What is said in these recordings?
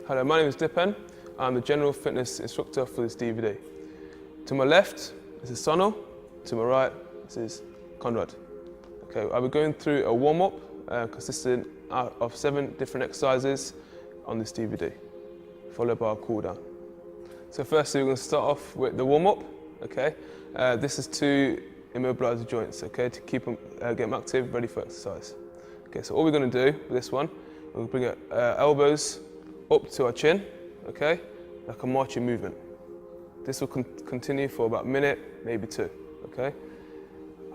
Hello, my name is Dipen. I'm the general fitness instructor for this DVD. To my left, this is Sonal. To my right, this is Conrad. Okay, I'll be going through a warm-up consisting of 7 different exercises on this DVD, followed by a cool-down. So firstly, we're going to start off with the warm-up. Okay, this is to immobilize the joints. Okay, to keep them, get them active, ready for exercise. Okay, so all we're going to do with this one, we'll bring our elbows up to our chin. Okay, like a marching movement. This will continue for about a minute, maybe 2. Okay,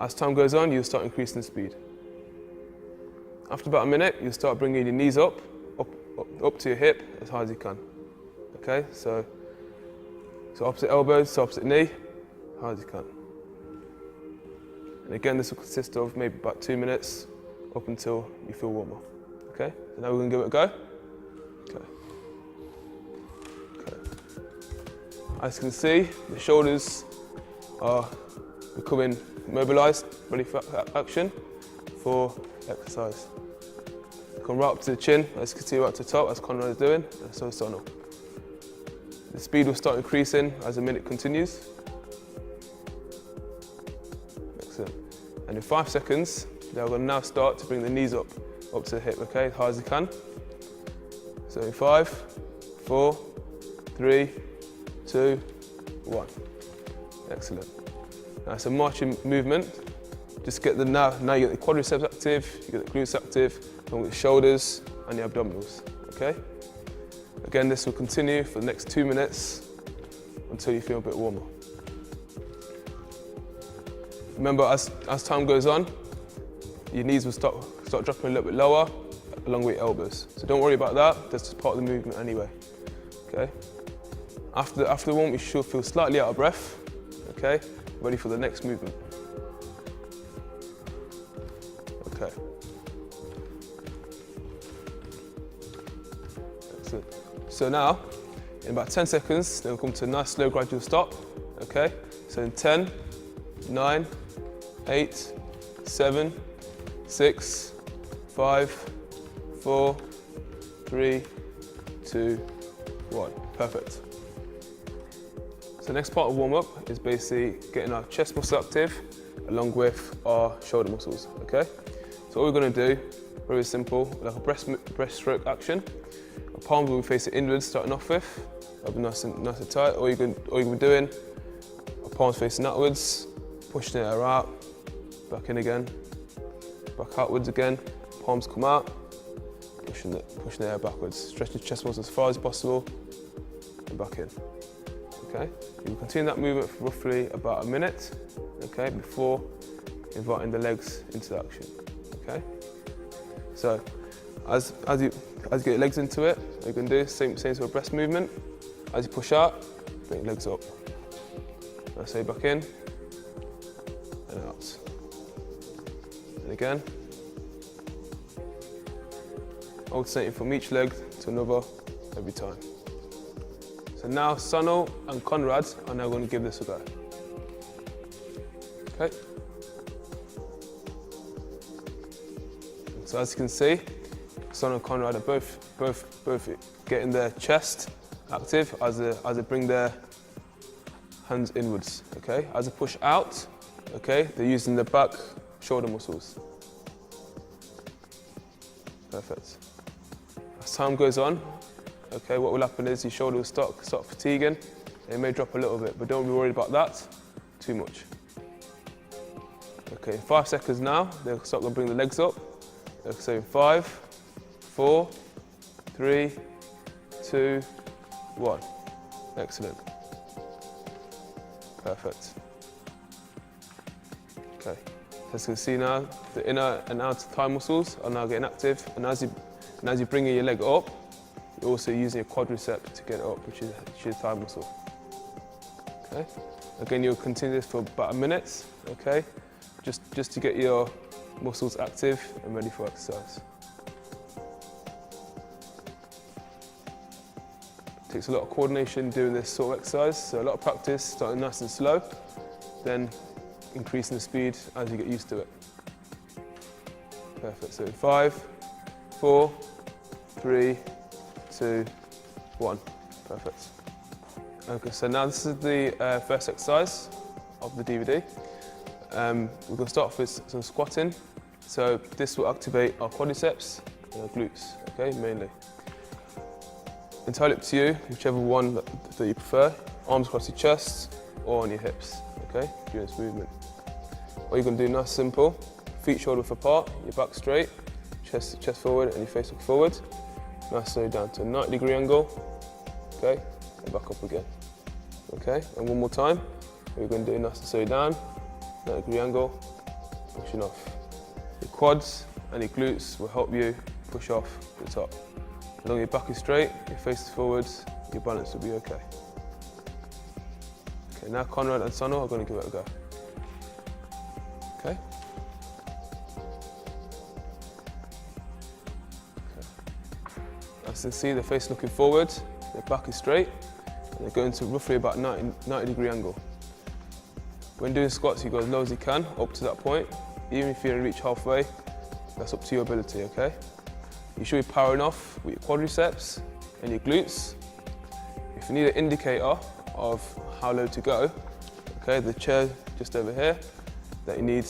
as time goes on, you'll start increasing the speed. After about a minute, you'll start bringing your knees up to your hip as high as you can. Okay, so opposite elbows to opposite knee, as high as you can. And again, this will consist of maybe about 2 minutes up until you feel warmer. Okay, so now we're going to give it a go. Okay. As you can see, the shoulders are becoming mobilised, ready for action for exercise. Come right up to the chin, as you can see right to the top, as Conrad is doing, and so is Sonal. The speed will start increasing as the minute continues. Excellent. And in 5 seconds, they're going to now start to bring the knees up to the hip, okay, as high as you can. So in 5, 4, 3, 2, 1. Excellent. Now it's a marching movement. Just get now you get the quadriceps active, you get the glutes active, along with the shoulders and the abdominals. Okay? Again, this will continue for the next 2 minutes until you feel a bit warmer. Remember, as time goes on, your knees will start dropping a little bit lower, along with your elbows. So don't worry about that. That's just part of the movement anyway. Okay? After the warm, you should feel slightly out of breath, okay? Ready for the next movement. Okay. Excellent. So now, in about 10 seconds, then we'll come to a nice slow gradual stop, okay? So in 10, 9, 8, 7, 6, 5, 4, 3, 2, 1. Perfect. So the next part of warm-up is basically getting our chest muscle active along with our shoulder muscles, okay? So what we're going to do, very simple, like a breaststroke action. Our palms will be facing inwards starting off with. That'll be nice and tight. All you're going to be doing, our palms facing outwards, pushing the air out, back in again, back outwards again, palms come out, pushing the air backwards, stretching the chest muscles as far as possible, and back in. Okay, you will continue that movement for roughly about a minute, okay, before inviting the legs into action. Okay, so as you get your legs into it, what you're going to do same sort of breast movement. As you push out, bring your legs up. Now say back in and out, and again. Alternating from each leg to another every time. So now Sonal and Conrad are now going to give this a go. Okay. So as you can see, Sonal and Conrad are both getting their chest active as they bring their hands inwards. Okay. As they push out, okay, they're using the back shoulder muscles. Perfect. As time goes on, okay, what will happen is your shoulder will start fatiguing. It may drop a little bit, but don't be worried about that too much. Okay, 5 seconds now, they'll start to bring the legs up. So in 5, 4, 3, 2, 1. Excellent. Perfect. Okay, as you can see now, the inner and outer thigh muscles are now getting active, and as you bring your leg up, you're also using a quadricep to get it up, which is your thigh muscle. Okay. Again, you'll continue this for about a minute. Okay, just to get your muscles active and ready for exercise. It takes a lot of coordination doing this sort of exercise, so a lot of practice, starting nice and slow, then increasing the speed as you get used to it. Perfect. So 5, 4, 3, 2, 1. Perfect. Okay, so now this is the first exercise of the DVD. We're going to start off with some squatting. So this will activate our quadriceps and our glutes, okay, mainly. Entirely up to you, whichever one that you prefer. Arms across your chest or on your hips, okay, during this movement. What you're going to do, nice simple. Feet shoulder width apart, your back straight, chest forward and your face look forward. Nice slow down to a 90-degree angle, okay, and back up again. Okay, and one more time. What you're going to do, nice and slow down, 90-degree angle, pushing off. Your quads and your glutes will help you push off the top. As long as your back is straight, your face is forwards, your balance will be okay. Okay, now Conrad and Sonal are going to give it a go. Okay. As you can see, the face looking forward, their back is straight, and they're going to roughly about 90-degree angle. When doing squats, you go as low as you can, up to that point. Even if you don't reach halfway, that's up to your ability, okay? You should be powering off with your quadriceps and your glutes. If you need an indicator of how low to go, okay, the chair just over here, that you need,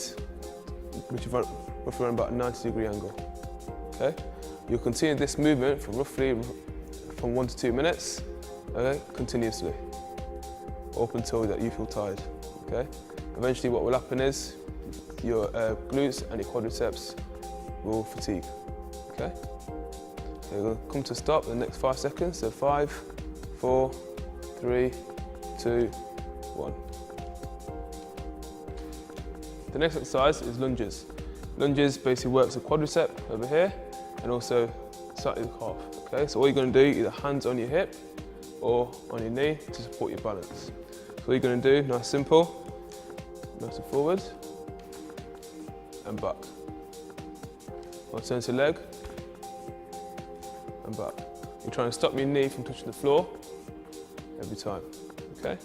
which is roughly around about a 90-degree angle, okay? You'll continue this movement for roughly from 1 to 2 minutes, okay, continuously, up until that you feel tired, okay? Eventually what will happen is your glutes and your quadriceps will fatigue, okay? So you're going to come to stop in the next 5 seconds, so 5, 4, 3, 2, 1. The next exercise is lunges. Lunges basically works the quadricep over here and also slightly the calf. Okay, so all you're going to do, either hands on your hip or on your knee to support your balance. So what you're going to do, nice simple, nice and forward and back. I'll turn to leg and back. You're trying to stop your knee from touching the floor every time. Okay.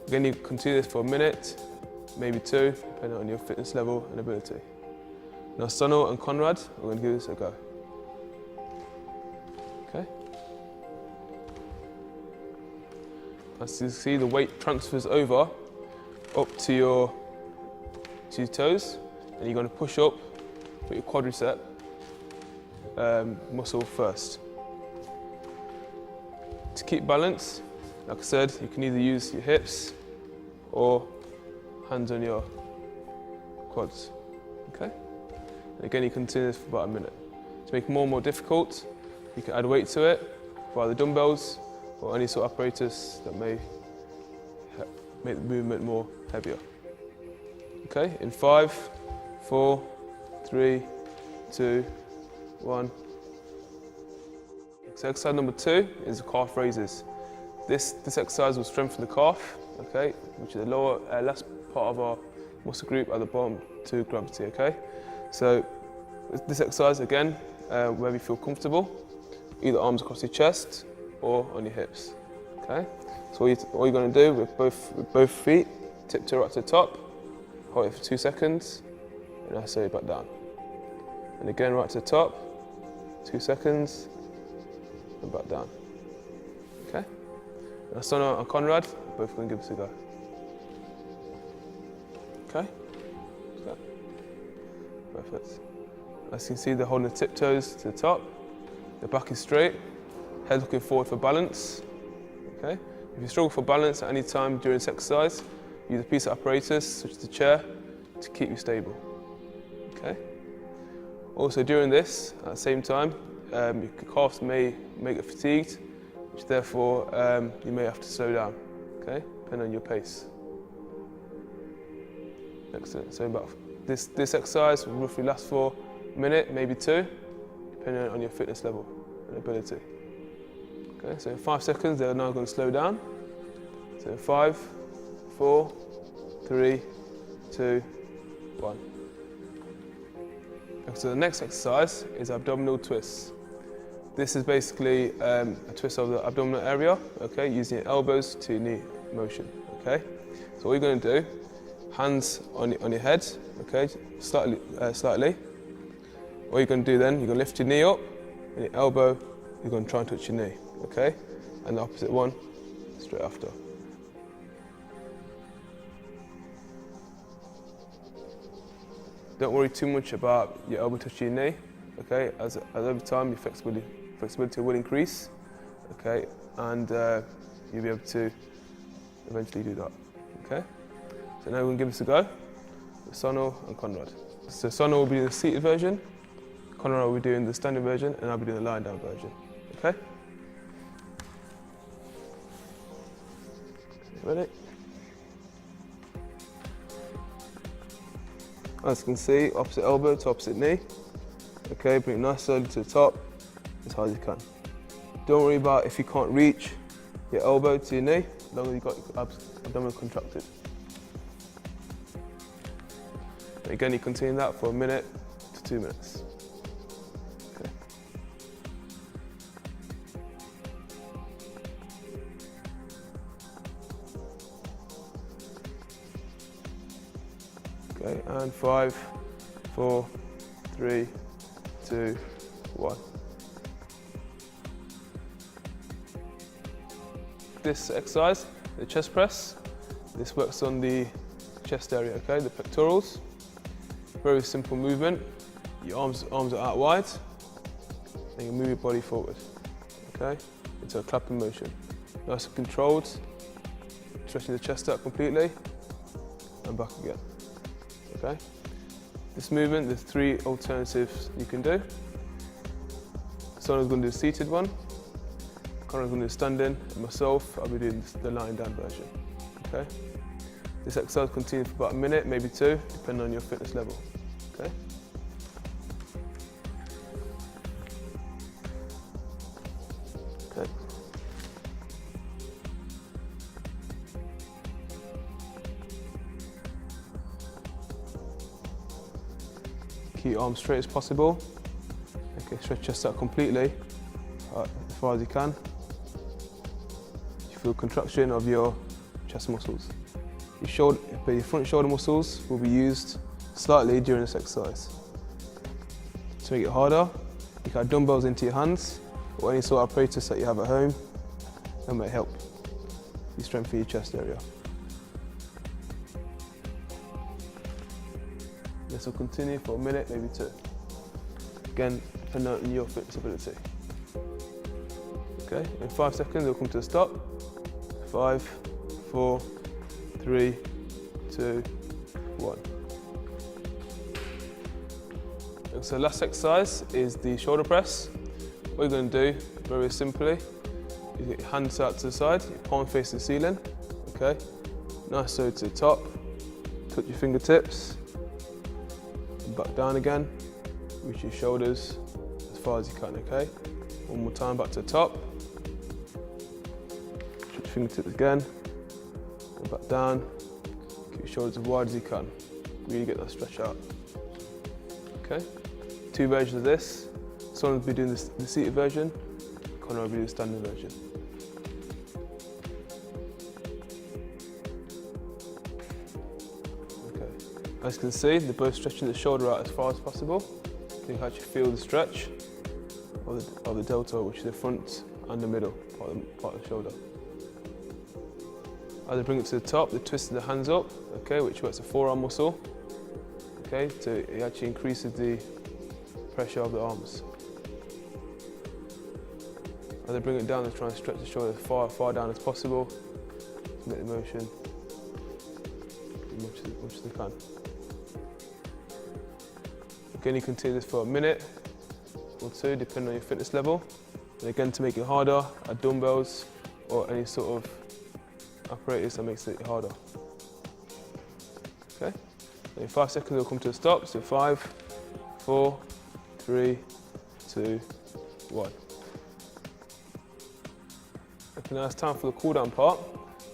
Again, you continue this for a minute, maybe 2, depending on your fitness level and ability. Now Sonal and Conrad are going to give this a go. Okay. As you see, the weight transfers over up to your toes, and you're going to push up with your quadricep muscle first. To keep balance, like I said, you can either use your hips or hands on your quads, okay? And again, you continue this for about a minute. To make it more and more difficult, you can add weight to it via the dumbbells or any sort of apparatus that may make the movement more heavier. Okay, in 5, 4, 3, 2, 1. So exercise number 2 is the calf raises. This exercise will strengthen the calf, okay, which is the lower, last part of our muscle group at the bottom to gravity, okay? So this exercise, again, where you feel comfortable, either arms across your chest or on your hips, okay? So all you're going to do with both feet, tiptoe right to the top, hold it for 2 seconds, and I say back down. And again, right to the top, 2 seconds, and back down, okay? Now Sonal and Conrad, both going to give this a go. Okay? Perfect. As you can see, they're holding the tiptoes to the top. The back is straight, head looking forward for balance. Okay? If you struggle for balance at any time during this exercise, use a piece of apparatus, such as the chair, to keep you stable. Okay? Also during this, at the same time, your calves may get fatigued, which therefore you may have to slow down, okay? Depending on your pace. Excellent. So about this exercise will roughly last for a minute, maybe 2, depending on your fitness level and ability. Okay, so in 5 seconds, they're now going to slow down. So 5, 4, 3, 2, 1. Okay, so the next exercise is abdominal twists. This is basically a twist of the abdominal area, okay, using your elbows to your knee motion, okay? So what you're going to do, hands on your head, okay, slightly. What you're going to do then, you're going to lift your knee up, and your elbow, you're going to try and touch your knee, okay? And the opposite one straight after. Don't worry too much about your elbow touching your knee, okay? As over time, your flexibility will increase, okay? And you'll be able to eventually do that, okay? So now we're going to give this a go with Sonal and Conrad. So Sonal will be doing the seated version, Conrad will be doing the standing version, and I'll be doing the lying down version, okay? Ready? As you can see, opposite elbow to opposite knee. Okay, bring it nice slowly to the top, as high as you can. Don't worry about if you can't reach your elbow to your knee, as long as you've got your abdominal contracted. And again, you continue that for 1 minute to 2 minutes. Okay. Okay, and 5, 4, 3, 2, 1. This exercise, the chest press, this works on the chest area, okay, the pectorals. Very simple movement. Your arms are out wide, and you move your body forward, okay, into a clapping motion. Nice and controlled, stretching the chest out completely, and back again, okay. This movement, there's 3 alternatives you can do. Someone's going to do the seated one, Conrad's going to do standing, and myself, I'll be doing the lying down version, okay? This exercise continues for about 1 minute, maybe 2, depending on your fitness level, okay? Okay. Keep your arms straight as possible. Okay, stretch your chest out completely, as far as you can. You feel contraction of your chest muscles. Your front shoulder muscles will be used slightly during this exercise. To make it harder, you can add dumbbells into your hands or any sort of apparatus that you have at home. That may help you strengthen your chest area. This will continue for 1 minute, maybe 2. Again, depending on your fitness ability. Okay, in 5 seconds it'll come to a stop. 5, 4, 3, 2, 1. And so last exercise is the shoulder press. What you're going to do, very simply, is get your hands out to the side, your palm facing the ceiling. Okay, nice so to the top. Touch your fingertips. And back down again. Reach your shoulders as far as you can. Okay, one more time back to the top. Touch your fingertips again. Go back down. Keep your shoulders as wide as you can. Really get that stretch out. Okay, 2 versions of this. Someone will be doing the seated version, Conrad will be doing the standing version. Okay, as you can see, they're both stretching the shoulder out as far as possible. You can actually feel the stretch of the deltoid, which is the front and the middle part of the shoulder. As they bring it to the top, they twist the hands up, okay, which works the forearm muscle. Okay, so it actually increases the pressure of the arms. As they bring it down, they try and stretch the shoulder as far down as possible to make the motion as much as they can. Again, you continue this for 1 minute or 2, depending on your fitness level. And again, to make it harder, add dumbbells or any sort of apparatus that makes it harder. Okay, and in 5 seconds, it'll come to a stop. So 5, 4, 3, 2, 1. Okay, now it's time for the cool down part.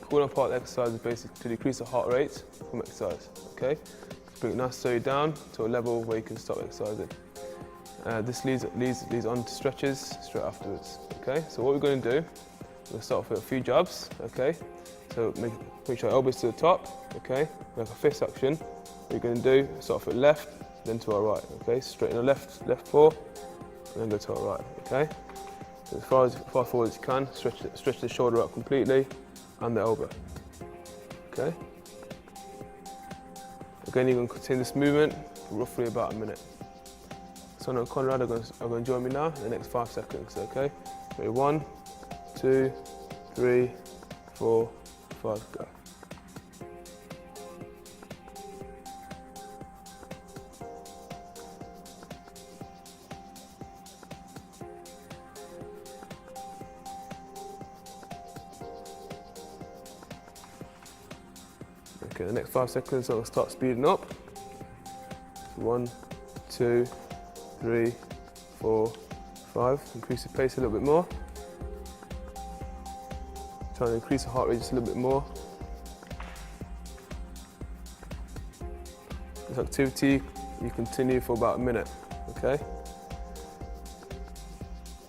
The cool down part of the exercise is basically to decrease the heart rate from exercise. Okay, bring it nice slowly down to a level where you can stop exercising. This leads on to stretches straight afterwards. Okay, so what we're going to do, we're going to start off with a few jabs. Okay, so make sure elbows to the top. Okay, like a fist action. What you're going to do, start off at left, then to our right. Okay, straight in the left 4, and then go to our right. Okay, As far forward as you can, stretch the shoulder out completely and the elbow. Okay. Again, you're going to continue this movement for roughly about a minute. Son and Conrad are going to join me now in the next 5 seconds. Okay. Ready? 1, 2, 3, 4, 5, go. Okay, the next 5 seconds I'll start speeding up. 1, 2, 3, 4, 5. Increase the pace a little bit more. Try to increase the heart rate just a little bit more. This activity you continue for about a minute. Okay.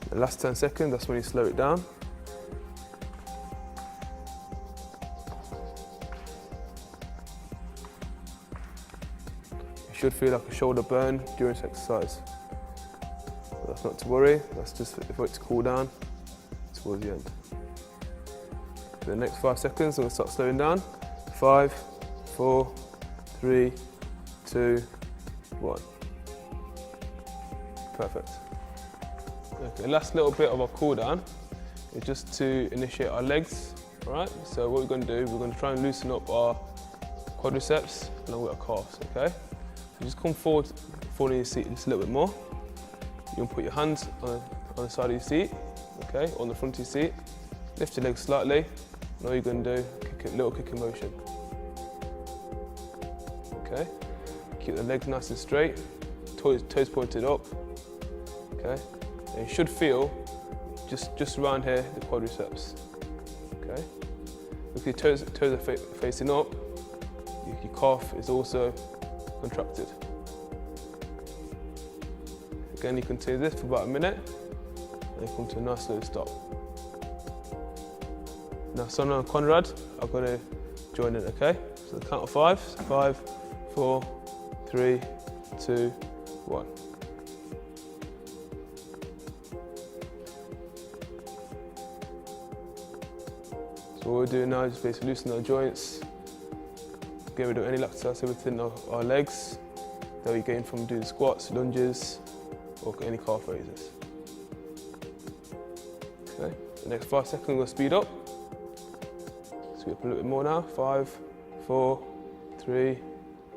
The last 10 seconds, that's when you slow it down. You should feel like a shoulder burn during this exercise. But that's not to worry, that's just for it to cool down towards the end. For the next 5 seconds, I'm going to start slowing down. 5, 4, 3, 2, 1. Perfect. Okay, last little bit of our cool down is just to initiate our legs. Alright, so what we're going to do, we're going to try and loosen up our quadriceps along with our calves, okay? So just come forward in your seat just a little bit more. You can put your hands on the side of your seat, okay, on the front of your seat. Lift your legs slightly, and all you're going to do, little kicking motion. Okay, keep the legs nice and straight, toes pointed up, okay. And you should feel just around here the quadriceps, okay. Look, your toes are facing up, your calf is also contracted. Again, you continue this for about a minute, and you come to a nice slow stop. Now, Sona and Conrad are going to join in, okay? So the count of 5. 5, 4, 3, 2, 1. So what we're doing now is basically loosen our joints, get rid of any laxity within our legs that we gain from doing squats, lunges, or any calf raises. Okay, the next 5 seconds we'll speed up. Speed up a little bit more now. 5, 4, 3,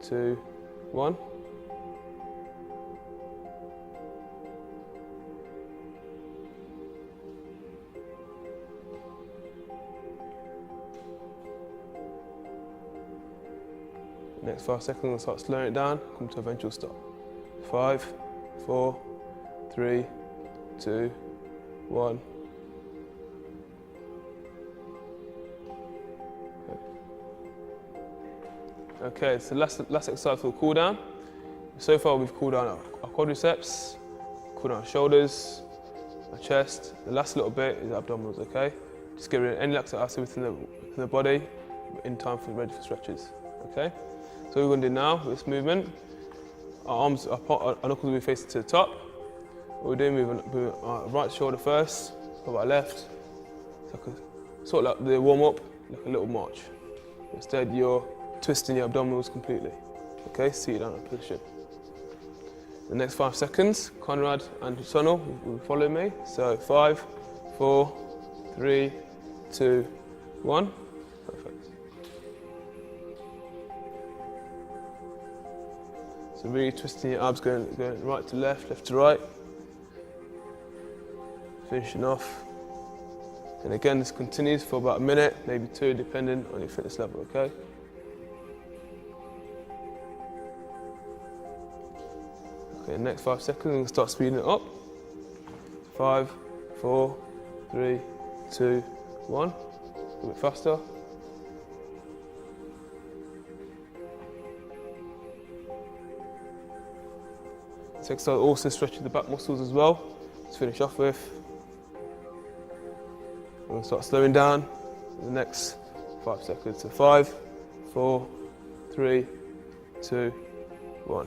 2, 1. Next 5 seconds, we'll start slowing it down, come to a eventual stop. 5, 4, 3, 2, 1. Okay, so last exercise for the cool down. So far we've cooled down our quadriceps, cooled down our shoulders, our chest. The last little bit is abdominals, okay? Just get rid of any laxity within the body in time for ready for stretches, okay? So what we're going to do now with this movement, our knuckles will be facing to the top. What we're doing, moving our right shoulder first, followed by left. Sort of like the warm up, like a little march. Instead, you're twisting your abdominals completely. Okay, seated down in position. The next 5 seconds, Conrad and Sonal will follow me. So 5, 4, 3, 2, 1. Perfect. So really twisting your abs, going right to left, left to right. Finishing off. And again, this continues for about a minute, maybe 2, depending on your fitness level, okay? Okay, next 5 seconds, we're going to start speeding it up. 5, 4, 3, 2, 1. A bit faster. This exercise also stretches the back muscles as well. Let's finish off with. We're going to start slowing down in the next 5 seconds. So 5, 4, 3, 2, 1.